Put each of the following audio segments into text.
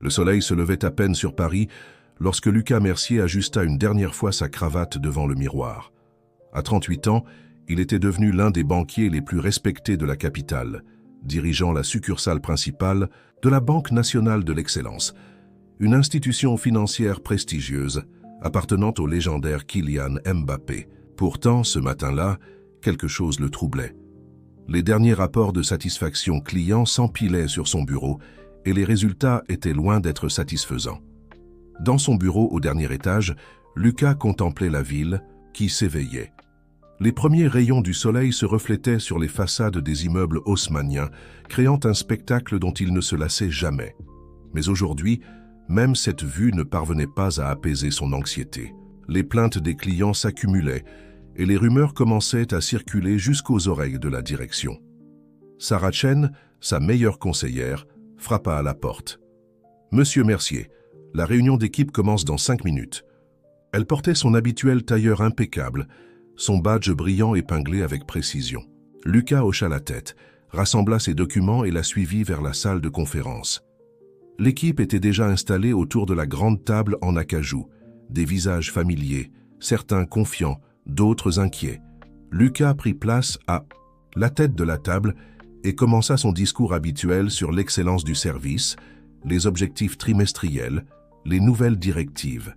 Le soleil se levait à peine sur Paris lorsque Lucas Mercier ajusta une dernière fois sa cravate devant le miroir. À 38 ans, il était devenu l'un des banquiers les plus respectés de la capitale, dirigeant la succursale principale de la Banque nationale de l'excellence, une institution financière prestigieuse appartenant au légendaire Kylian Mbappé. Pourtant, ce matin-là, quelque chose le troublait. Les derniers rapports de satisfaction client s'empilaient sur son bureau et les résultats étaient loin d'être satisfaisants. Dans son bureau au dernier étage, Lucas contemplait la ville qui s'éveillait. Les premiers rayons du soleil se reflétaient sur les façades des immeubles haussmanniens, créant un spectacle dont il ne se lassait jamais. Mais aujourd'hui, même cette vue ne parvenait pas à apaiser son anxiété. Les plaintes des clients s'accumulaient et les rumeurs commençaient à circuler jusqu'aux oreilles de la direction. Sarah Chen, sa meilleure conseillère, frappa à la porte. « Monsieur Mercier, la réunion d'équipe commence dans 5 minutes. » Elle portait son habituel tailleur impeccable, son badge brillant épinglé avec précision. Lucas hocha la tête, rassembla ses documents et la suivit vers la salle de conférence. L'équipe était déjà installée autour de la grande table en acajou, des visages familiers, certains confiants, d'autres inquiets. Lucas prit place à la tête de la table et commença son discours habituel sur l'excellence du service, les objectifs trimestriels, les nouvelles directives.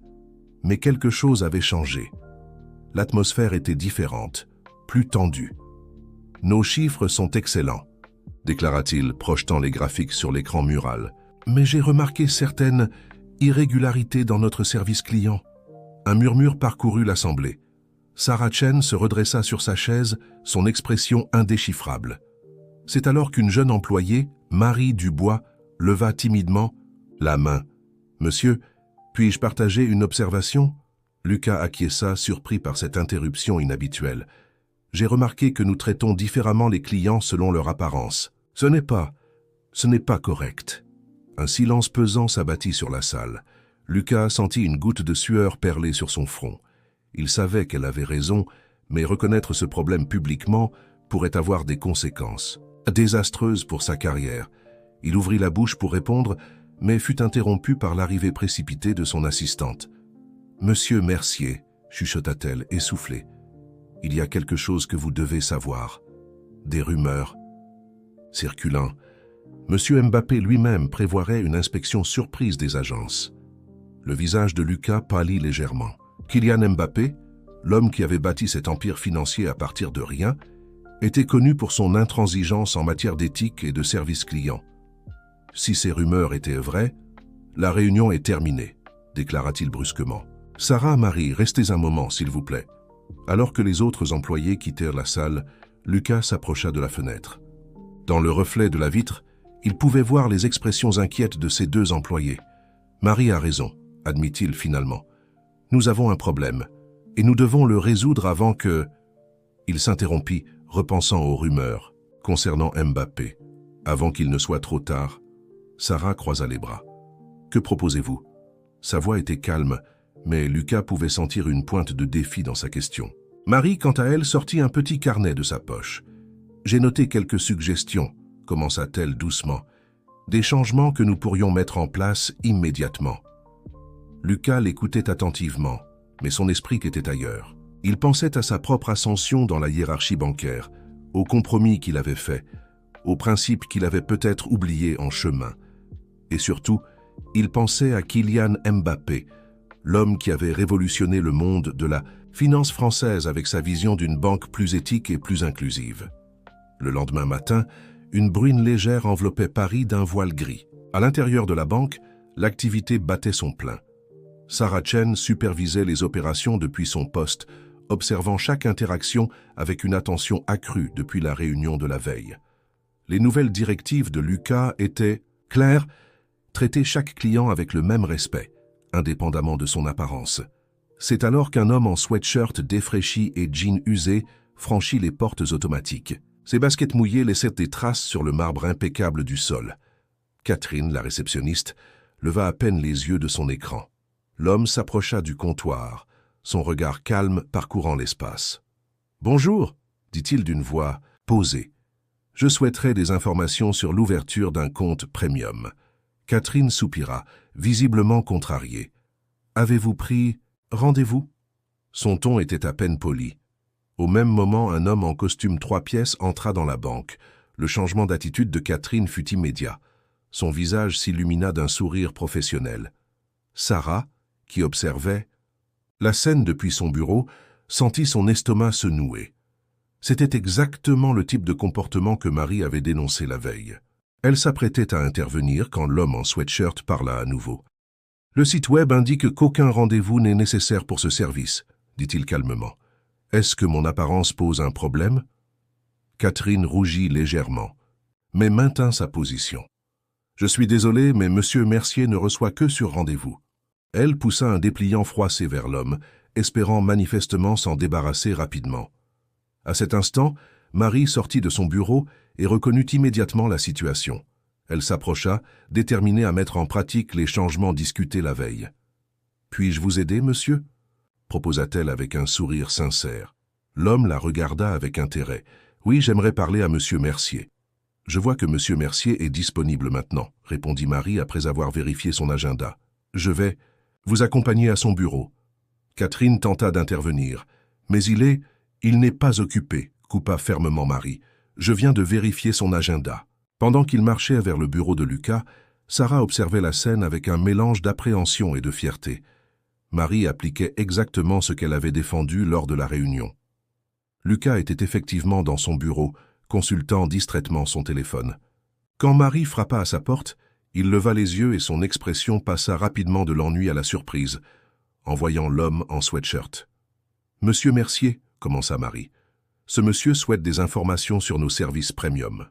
Mais quelque chose avait changé. L'atmosphère était différente, plus tendue. « Nos chiffres sont excellents », déclara-t-il, projetant les graphiques sur l'écran mural. « Mais j'ai remarqué certaines irrégularités dans notre service client. » Un murmure parcourut l'assemblée. Sarah Chen se redressa sur sa chaise, son expression indéchiffrable. C'est alors qu'une jeune employée, Marie Dubois, leva timidement la main. « Monsieur, puis-je partager une observation ?» Lucas acquiesça, surpris par cette interruption inhabituelle. « J'ai remarqué que nous traitons différemment les clients selon leur apparence. Ce n'est pas correct. » Un silence pesant s'abattit sur la salle. Lucas sentit une goutte de sueur perler sur son front. Il savait qu'elle avait raison, mais reconnaître ce problème publiquement pourrait avoir des conséquences désastreuses pour sa carrière. Il ouvrit la bouche pour répondre, mais fut interrompu par l'arrivée précipitée de son assistante. « Monsieur Mercier, » chuchota-t-elle, essoufflée. « Il y a quelque chose que vous devez savoir. Des rumeurs circulant. Monsieur Mbappé lui-même prévoirait une inspection surprise des agences. » Le visage de Lucas pâlit légèrement. Kylian Mbappé, l'homme qui avait bâti cet empire financier à partir de rien, était connu pour son intransigeance en matière d'éthique et de service client. « Si ces rumeurs étaient vraies, la réunion est terminée, » déclara-t-il brusquement. « Sarah, Marie, restez un moment, s'il vous plaît. » Alors que les autres employés quittèrent la salle, Lucas s'approcha de la fenêtre. Dans le reflet de la vitre, il pouvait voir les expressions inquiètes de ses deux employés. « Marie a raison, » admit-il finalement. « Nous avons un problème, et nous devons le résoudre avant que... » Il s'interrompit, repensant aux rumeurs concernant Mbappé. Avant qu'il ne soit trop tard, Sarah croisa les bras. « Que proposez-vous » Sa voix était calme, mais Lucas pouvait sentir une pointe de défi dans sa question. Marie, quant à elle, sortit un petit carnet de sa poche. « J'ai noté quelques suggestions, » commença-t-elle doucement. « Des changements que nous pourrions mettre en place immédiatement. » Lucas l'écoutait attentivement, mais son esprit était ailleurs. Il pensait à sa propre ascension dans la hiérarchie bancaire, aux compromis qu'il avait faits, aux principes qu'il avait peut-être oubliés en chemin. Et surtout, il pensait à Kylian Mbappé, l'homme qui avait révolutionné le monde de la finance française avec sa vision d'une banque plus éthique et plus inclusive. Le lendemain matin, une bruine légère enveloppait Paris d'un voile gris. À l'intérieur de la banque, l'activité battait son plein. Sarah Chen supervisait les opérations depuis son poste, observant chaque interaction avec une attention accrue depuis la réunion de la veille. Les nouvelles directives de Lucas étaient claires, traiter chaque client avec le même respect, indépendamment de son apparence. C'est alors qu'un homme en sweatshirt défraîchi et jean usé franchit les portes automatiques. Ses baskets mouillées laissaient des traces sur le marbre impeccable du sol. Catherine, la réceptionniste, leva à peine les yeux de son écran. L'homme s'approcha du comptoir, son regard calme parcourant l'espace. « Bonjour », dit-il d'une voix posée. « Je souhaiterais des informations sur l'ouverture d'un compte premium. Catherine soupira, visiblement contrariée. « Avez-vous pris rendez-vous » Son ton était à peine poli. Au même moment, un homme en costume 3 pièces entra dans la banque. Le changement d'attitude de Catherine fut immédiat. Son visage s'illumina d'un sourire professionnel. Sarah, qui observait la scène depuis son bureau, sentit son estomac se nouer. C'était exactement le type de comportement que Marie avait dénoncé la veille. Elle s'apprêtait à intervenir quand l'homme en sweatshirt parla à nouveau. « Le site web indique qu'aucun rendez-vous n'est nécessaire pour ce service, » dit-il calmement. « Est-ce que mon apparence pose un problème ?» Catherine rougit légèrement, mais maintint sa position. « Je suis désolé, mais Monsieur Mercier ne reçoit que sur rendez-vous. » Elle poussa un dépliant froissé vers l'homme, espérant manifestement s'en débarrasser rapidement. À cet instant, Marie sortit de son bureau et reconnut immédiatement la situation. Elle s'approcha, déterminée à mettre en pratique les changements discutés la veille. « Puis-je vous aider, monsieur ?» proposa-t-elle avec un sourire sincère. L'homme la regarda avec intérêt. « Oui, j'aimerais parler à monsieur Mercier. »« Je vois que monsieur Mercier est disponible maintenant, » répondit Marie après avoir vérifié son agenda. « Je vais vous accompagner à son bureau. » Catherine tenta d'intervenir. « Mais il n'est pas occupé, » coupa fermement Marie. « Je viens de vérifier son agenda. » Pendant qu'il marchait vers le bureau de Lucas, Sarah observait la scène avec un mélange d'appréhension et de fierté. Marie appliquait exactement ce qu'elle avait défendu lors de la réunion. Lucas était effectivement dans son bureau, consultant distraitement son téléphone. Quand Marie frappa à sa porte, il leva les yeux et son expression passa rapidement de l'ennui à la surprise, en voyant l'homme en sweatshirt. « Monsieur Mercier, » commença Marie, « ce monsieur souhaite des informations sur nos services premium. »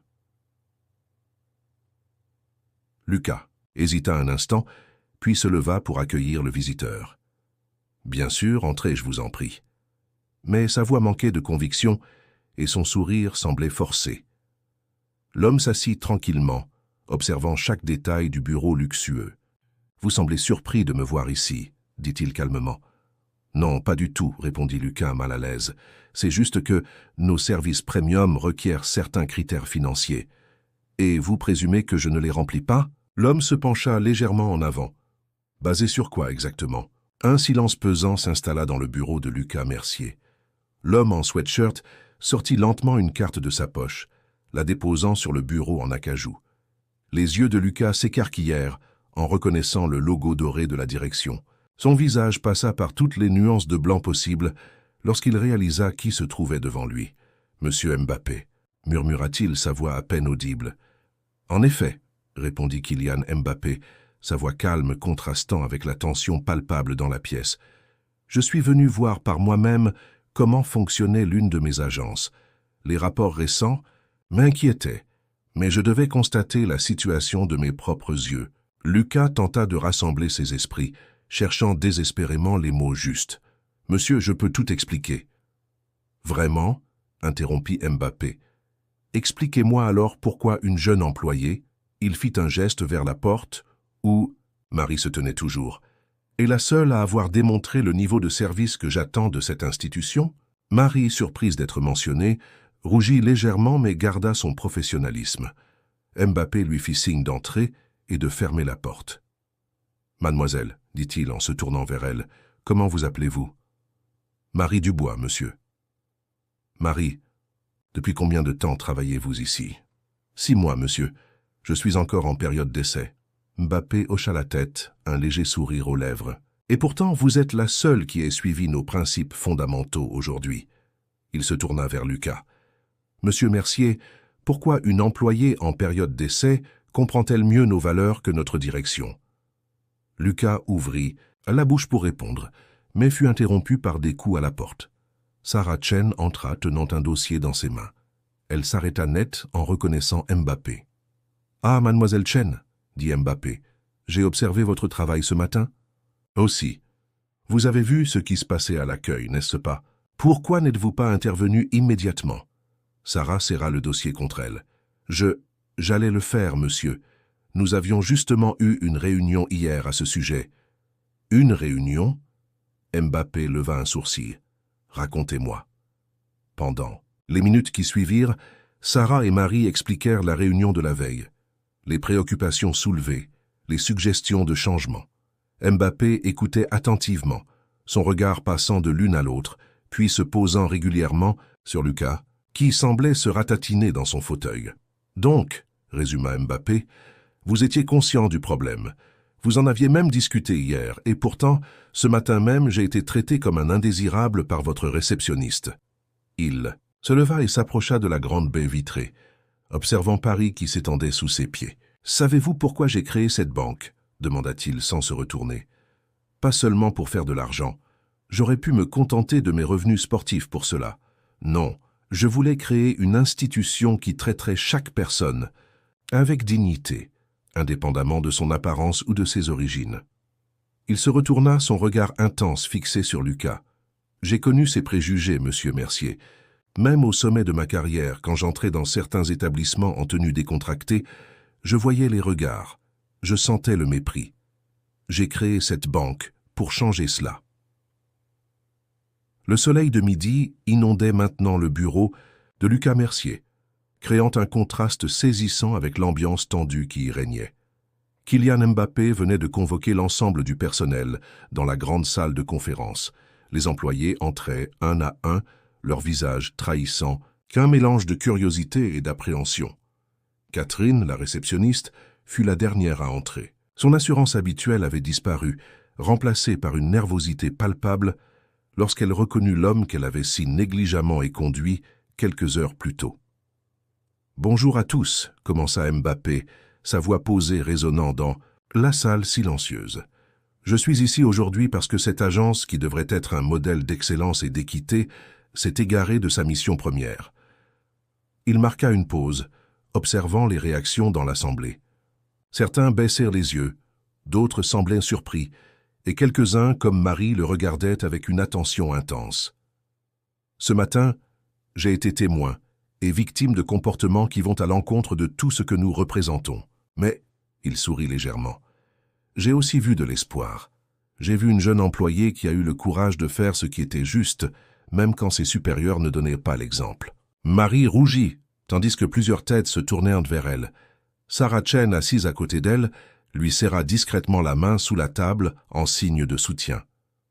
Lucas hésita un instant, puis se leva pour accueillir le visiteur. « Bien sûr, entrez, je vous en prie. » Mais sa voix manquait de conviction et son sourire semblait forcé. L'homme s'assit tranquillement, observant chaque détail du bureau luxueux. « Vous semblez surpris de me voir ici, » dit-il calmement. « Non, pas du tout, » répondit Lucas mal à l'aise. « C'est juste que nos services premium requièrent certains critères financiers. Et vous présumez que je ne les remplis pas ?» L'homme se pencha légèrement en avant. « Basé sur quoi exactement ?» Un silence pesant s'installa dans le bureau de Lucas Mercier. L'homme en sweatshirt sortit lentement une carte de sa poche, la déposant sur le bureau en acajou. Les yeux de Lucas s'écarquillèrent en reconnaissant le logo doré de la direction. Son visage passa par toutes les nuances de blanc possibles lorsqu'il réalisa qui se trouvait devant lui. « Monsieur Mbappé », murmura-t-il, sa voix à peine audible. « En effet », répondit Kylian Mbappé, sa voix calme contrastant avec la tension palpable dans la pièce. « Je suis venu voir par moi-même comment fonctionnait l'une de mes agences. Les rapports récents m'inquiétaient, mais je devais constater la situation de mes propres yeux. » Lucas tenta de rassembler ses esprits, cherchant désespérément les mots justes. « Monsieur, je peux tout expliquer. »« Vraiment ?» interrompit Mbappé. « Expliquez-moi alors pourquoi une jeune employée, il fit un geste vers la porte, où Marie se tenait toujours, est la seule à avoir démontré le niveau de service que j'attends de cette institution. » Marie, surprise d'être mentionnée, rougit légèrement mais garda son professionnalisme. Mbappé lui fit signe d'entrer et de fermer la porte. « Mademoiselle, » dit-il en se tournant vers elle, « comment vous appelez-vous ?»« Marie Dubois, monsieur. »« Marie, depuis combien de temps travaillez-vous ici ?»« 6 mois, monsieur. Je suis encore en période d'essai. » Mbappé hocha la tête, un léger sourire aux lèvres. « Et pourtant, vous êtes la seule qui ait suivi nos principes fondamentaux aujourd'hui. » Il se tourna vers Lucas. « Monsieur Mercier, pourquoi une employée en période d'essai comprend-elle mieux nos valeurs que notre direction ?» Lucas ouvrit la bouche pour répondre, mais fut interrompu par des coups à la porte. Sarah Chen entra tenant un dossier dans ses mains. Elle s'arrêta net en reconnaissant Mbappé. « Ah, mademoiselle Chen !» dit Mbappé. « J'ai observé votre travail ce matin. »« Aussi. Vous avez vu ce qui se passait à l'accueil, n'est-ce pas? Pourquoi n'êtes-vous pas intervenu immédiatement ?» Sarah serra le dossier contre elle. « J'allais le faire, monsieur. Nous avions justement eu une réunion hier à ce sujet. »« Une réunion ?» Mbappé leva un sourcil. « Racontez-moi. » Pendant les minutes qui suivirent, Sarah et Marie expliquèrent la réunion de la veille. Les préoccupations soulevées, les suggestions de changement. Mbappé écoutait attentivement, son regard passant de l'une à l'autre, puis se posant régulièrement sur Lucas, qui semblait se ratatiner dans son fauteuil. « Donc, » résuma Mbappé, « vous étiez conscient du problème. Vous en aviez même discuté hier, et pourtant, ce matin même, j'ai été traité comme un indésirable par votre réceptionniste. » Il se leva et s'approcha de la grande baie vitrée, observant Paris qui s'étendait sous ses pieds. « Savez-vous pourquoi j'ai créé cette banque ?» demanda-t-il sans se retourner. « Pas seulement pour faire de l'argent. J'aurais pu me contenter de mes revenus sportifs pour cela. Non, je voulais créer une institution qui traiterait chaque personne avec dignité, indépendamment de son apparence ou de ses origines. » Il se retourna, son regard intense fixé sur Lucas. « J'ai connu ces préjugés, monsieur Mercier. Même au sommet de ma carrière, quand j'entrais dans certains établissements en tenue décontractée, je voyais les regards, je sentais le mépris. J'ai créé cette banque pour changer cela. » Le soleil de midi inondait maintenant le bureau de Lucas Mercier, créant un contraste saisissant avec l'ambiance tendue qui y régnait. Kylian Mbappé venait de convoquer l'ensemble du personnel dans la grande salle de conférence. Les employés entraient un à un, leur visage trahissant qu'un mélange de curiosité et d'appréhension. Catherine, la réceptionniste, fut la dernière à entrer. Son assurance habituelle avait disparu, remplacée par une nervosité palpable lorsqu'elle reconnut l'homme qu'elle avait si négligemment éconduit quelques heures plus tôt. « Bonjour à tous », commença Mbappé, sa voix posée résonnant dans la salle silencieuse. « Je suis ici aujourd'hui parce que cette agence, qui devrait être un modèle d'excellence et d'équité, s'est égarée de sa mission première. » Il marqua une pause, observant les réactions dans l'assemblée. Certains baissèrent les yeux, d'autres semblaient surpris, et quelques-uns, comme Marie, le regardaient avec une attention intense. « Ce matin, j'ai été témoin et victime de comportements qui vont à l'encontre de tout ce que nous représentons. Mais, il sourit légèrement, j'ai aussi vu de l'espoir. J'ai vu une jeune employée qui a eu le courage de faire ce qui était juste, même quand ses supérieurs ne donnaient pas l'exemple. » Marie rougit, tandis que plusieurs têtes se tournèrent vers elle. Sarah Chen, assise à côté d'elle, lui serra discrètement la main sous la table en signe de soutien.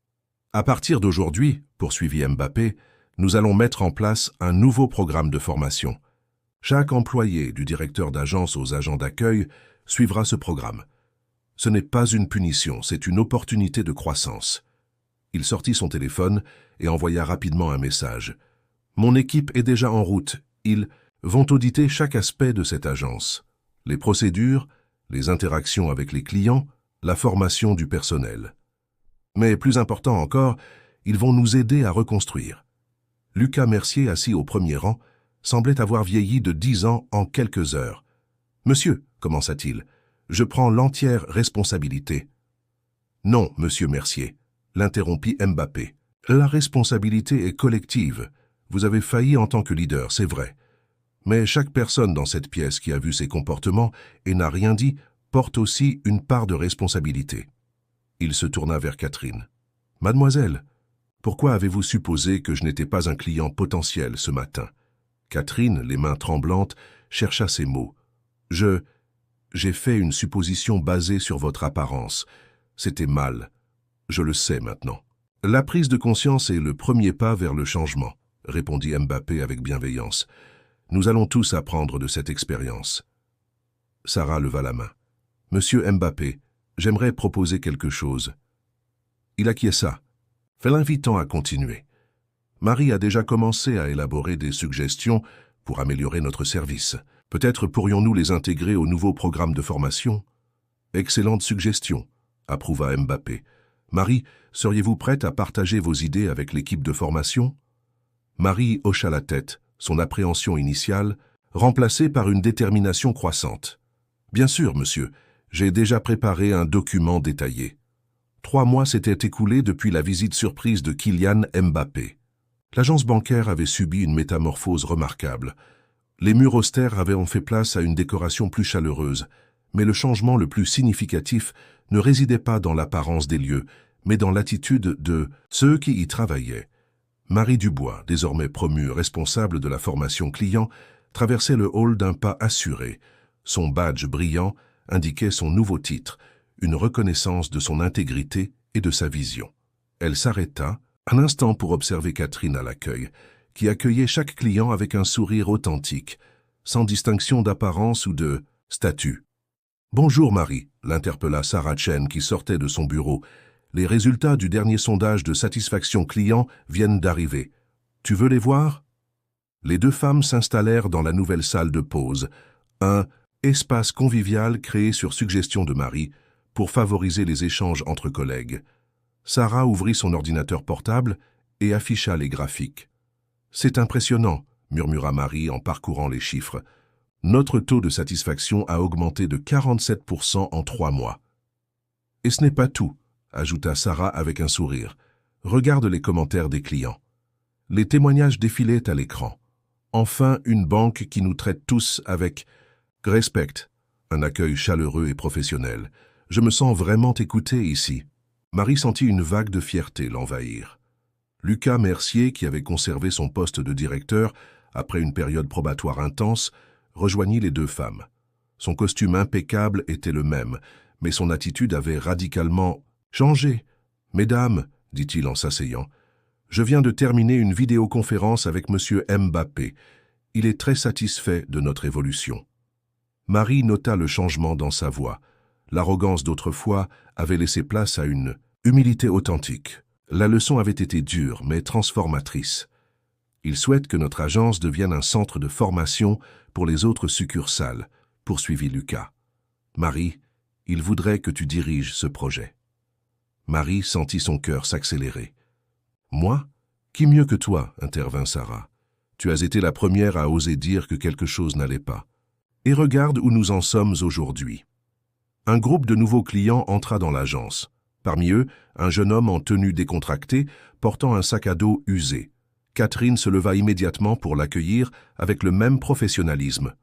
« À partir d'aujourd'hui, » poursuivit Mbappé, « nous allons mettre en place un nouveau programme de formation. Chaque employé, du directeur d'agence aux agents d'accueil, suivra ce programme. Ce n'est pas une punition, c'est une opportunité de croissance. » Il sortit son téléphone et envoya rapidement un message. « Mon équipe est déjà en route. Ils vont auditer chaque aspect de cette agence. Les procédures, les interactions avec les clients, la formation du personnel. Mais plus important encore, ils vont nous aider à reconstruire. » Lucas Mercier, assis au premier rang, semblait avoir vieilli de 10 ans en quelques heures. « Monsieur, » commença-t-il, « je prends l'entière responsabilité. »« Non, monsieur Mercier, » l'interrompit Mbappé. « La responsabilité est collective. Vous avez failli en tant que leader, c'est vrai. Mais chaque personne dans cette pièce qui a vu ces comportements et n'a rien dit porte aussi une part de responsabilité. » Il se tourna vers Catherine. « Mademoiselle, pourquoi avez-vous supposé que je n'étais pas un client potentiel ce matin ?» Catherine, les mains tremblantes, chercha ses mots. « J'ai fait une supposition basée sur votre apparence. C'était mal. Je le sais maintenant. » « La prise de conscience est le premier pas vers le changement, » répondit Mbappé avec bienveillance. « Nous allons tous apprendre de cette expérience. » Sarah leva la main. « Monsieur Mbappé, j'aimerais proposer quelque chose. » Il acquiesça, l'invitant à continuer. Marie a déjà commencé à élaborer des suggestions pour améliorer notre service. Peut-être pourrions-nous les intégrer au nouveau programme de formation ? Excellente suggestion, approuva Mbappé. Marie, seriez-vous prête à partager vos idées avec l'équipe de formation ? Marie hocha la tête, son appréhension initiale, remplacée par une détermination croissante. Bien sûr, monsieur, j'ai déjà préparé un document détaillé. 3 mois s'étaient écoulés depuis la visite surprise de Kylian Mbappé. L'agence bancaire avait subi une métamorphose remarquable. Les murs austères avaient en fait place à une décoration plus chaleureuse, mais le changement le plus significatif ne résidait pas dans l'apparence des lieux, mais dans l'attitude de ceux qui y travaillaient. Marie Dubois, désormais promue responsable de la formation client, traversait le hall d'un pas assuré, son badge brillant, indiquait son nouveau titre, une reconnaissance de son intégrité et de sa vision. Elle s'arrêta un instant pour observer Catherine à l'accueil, qui accueillait chaque client avec un sourire authentique, sans distinction d'apparence ou de statut. « Bonjour Marie », l'interpella Sarah Chen qui sortait de son bureau. « Les résultats du dernier sondage de satisfaction client viennent d'arriver. Tu veux les voir ?» Les deux femmes s'installèrent dans la nouvelle salle de pause, un espace convivial créé sur suggestion de Marie pour favoriser les échanges entre collègues. Sarah ouvrit son ordinateur portable et afficha les graphiques. « C'est impressionnant », murmura Marie en parcourant les chiffres. « Notre taux de satisfaction a augmenté de 47% en 3 mois. » « Et ce n'est pas tout », ajouta Sarah avec un sourire. « Regarde les commentaires des clients. » Les témoignages défilaient à l'écran. Enfin, une banque qui nous traite tous avec respect, un accueil chaleureux et professionnel. Je me sens vraiment écoutée ici. Marie sentit une vague de fierté l'envahir. Lucas Mercier, qui avait conservé son poste de directeur après une période probatoire intense, rejoignit les deux femmes. Son costume impeccable était le même, mais son attitude avait radicalement changé. « Mesdames, dit-il en s'asseyant, je viens de terminer une vidéoconférence avec M. Mbappé. Il est très satisfait de notre évolution. » Marie nota le changement dans sa voix. L'arrogance d'autrefois avait laissé place à une humilité authentique. La leçon avait été dure, mais transformatrice. Il souhaite que notre agence devienne un centre de formation pour les autres succursales, poursuivit Lucas. Marie, il voudrait que tu diriges ce projet. Marie sentit son cœur s'accélérer. Moi? Qui mieux que toi, intervint Sarah. Tu as été la première à oser dire que quelque chose n'allait pas. Et regarde où nous en sommes aujourd'hui. Un groupe de nouveaux clients entra dans l'agence. Parmi eux, un jeune homme en tenue décontractée, portant un sac à dos usé. Catherine se leva immédiatement pour l'accueillir avec le même professionnalisme,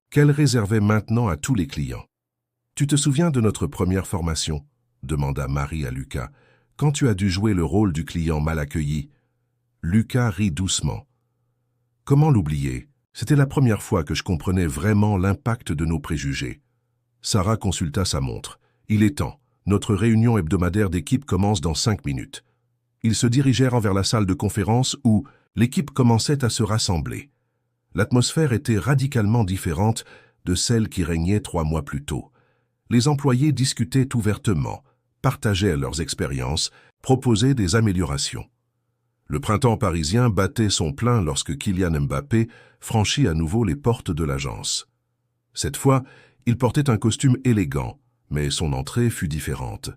qu'elle réservait maintenant à tous les clients. « Tu te souviens de notre première formation ?» demanda Marie à Lucas. « Quand tu as dû jouer le rôle du client mal accueilli ?» Lucas rit doucement. « Comment l'oublier? C'était la première fois que je comprenais vraiment l'impact de nos préjugés. » Sarah consulta sa montre. « Il est temps. Notre réunion hebdomadaire d'équipe commence dans 5 minutes. » Ils se dirigèrent vers la salle de conférence où l'équipe commençait à se rassembler. L'atmosphère était radicalement différente de celle qui régnait 3 mois plus tôt. Les employés discutaient ouvertement, partageaient leurs expériences, proposaient des améliorations. Le printemps parisien battait son plein lorsque Kylian Mbappé franchit à nouveau les portes de l'agence. Cette fois, il portait un costume élégant, mais son entrée fut différente.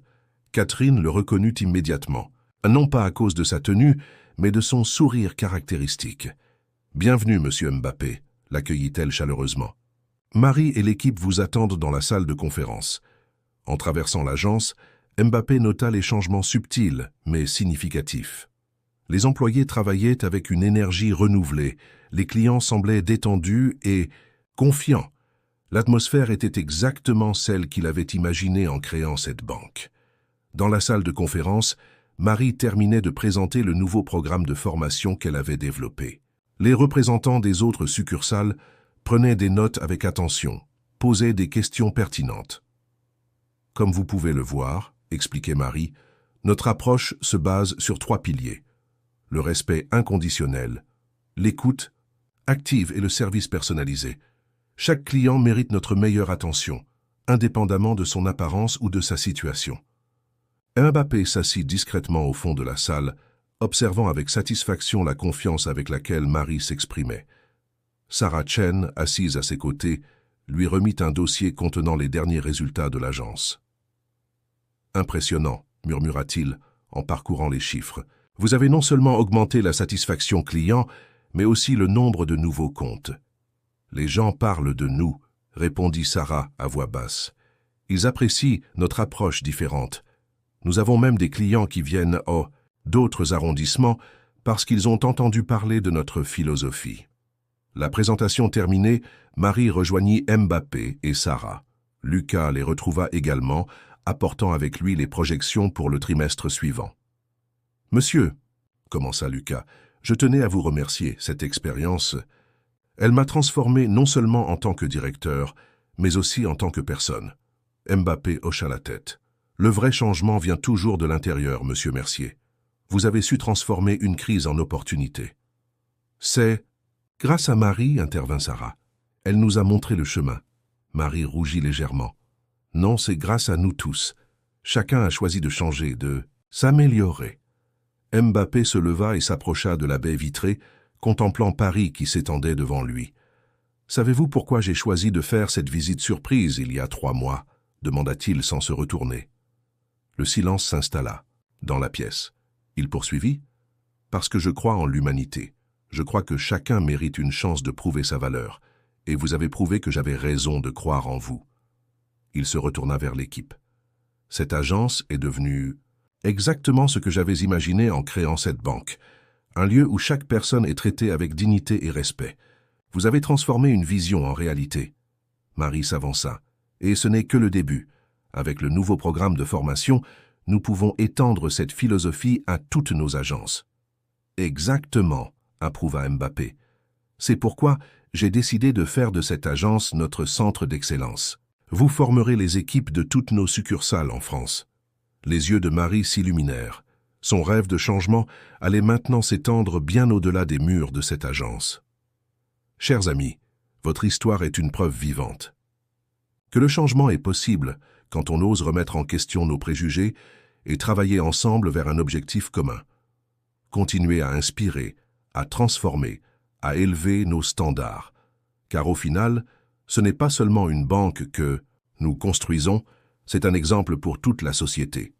Catherine le reconnut immédiatement, non pas à cause de sa tenue, mais de son sourire caractéristique. « Bienvenue, monsieur Mbappé », l'accueillit-elle chaleureusement. « Marie et l'équipe vous attendent dans la salle de conférence. » En traversant l'agence, Mbappé nota les changements subtils, mais significatifs. Les employés travaillaient avec une énergie renouvelée, les clients semblaient détendus et confiants. L'atmosphère était exactement celle qu'il avait imaginée en créant cette banque. Dans la salle de conférence, Marie terminait de présenter le nouveau programme de formation qu'elle avait développé. Les représentants des autres succursales prenaient des notes avec attention, posaient des questions pertinentes. « Comme vous pouvez le voir, » expliquait Marie, « notre approche se base sur 3 piliers. Le respect inconditionnel, l'écoute active et le service personnalisé. Chaque client mérite notre meilleure attention, indépendamment de son apparence ou de sa situation. » Mbappé s'assit discrètement au fond de la salle, observant avec satisfaction la confiance avec laquelle Marie s'exprimait. Sarah Chen, assise à ses côtés, lui remit un dossier contenant les derniers résultats de l'agence. « Impressionnant », murmura-t-il en parcourant les chiffres. « Vous avez non seulement augmenté la satisfaction client, mais aussi le nombre de nouveaux comptes. »« Les gens parlent de nous », répondit Sarah à voix basse. « Ils apprécient notre approche différente. Nous avons même des clients qui viennent d'autres arrondissements parce qu'ils ont entendu parler de notre philosophie. » La présentation terminée, Marie rejoignit Mbappé et Sarah. Lucas les retrouva également, apportant avec lui les projections pour le trimestre suivant. « Monsieur, » commença Lucas, « je tenais à vous remercier. Cette expérience, elle m'a transformé non seulement en tant que directeur, mais aussi en tant que personne. Mbappé hocha la tête. Le vrai changement vient toujours de l'intérieur, monsieur Mercier. Vous avez su transformer une crise en opportunité. C'est grâce à Marie, intervint Sarah. Elle nous a montré le chemin. Marie rougit légèrement. Non, c'est grâce à nous tous. Chacun a choisi de changer, de s'améliorer. Mbappé se leva et s'approcha de la baie vitrée, contemplant Paris qui s'étendait devant lui. « Savez-vous pourquoi j'ai choisi de faire cette visite surprise il y a 3 mois ?» demanda-t-il sans se retourner. Le silence s'installa dans la pièce. Il poursuivit. « Parce que je crois en l'humanité. Je crois que chacun mérite une chance de prouver sa valeur. Et vous avez prouvé que j'avais raison de croire en vous. » Il se retourna vers l'équipe. « Cette agence est devenue exactement ce que j'avais imaginé en créant cette banque. Un lieu où chaque personne est traitée avec dignité et respect. Vous avez transformé une vision en réalité. » Marie s'avança. « Et ce n'est que le début. Avec le nouveau programme de formation, nous pouvons étendre cette philosophie à toutes nos agences. » « Exactement, » approuva Mbappé. « C'est pourquoi j'ai décidé de faire de cette agence notre centre d'excellence. Vous formerez les équipes de toutes nos succursales en France. » Les yeux de Marie s'illuminèrent. Son rêve de changement allait maintenant s'étendre bien au-delà des murs de cette agence. Chers amis, votre histoire est une preuve vivante. Que le changement est possible quand on ose remettre en question nos préjugés et travailler ensemble vers un objectif commun. Continuez à inspirer, à transformer, à élever nos standards. Car au final, ce n'est pas seulement une banque que nous construisons, c'est un exemple pour toute la société.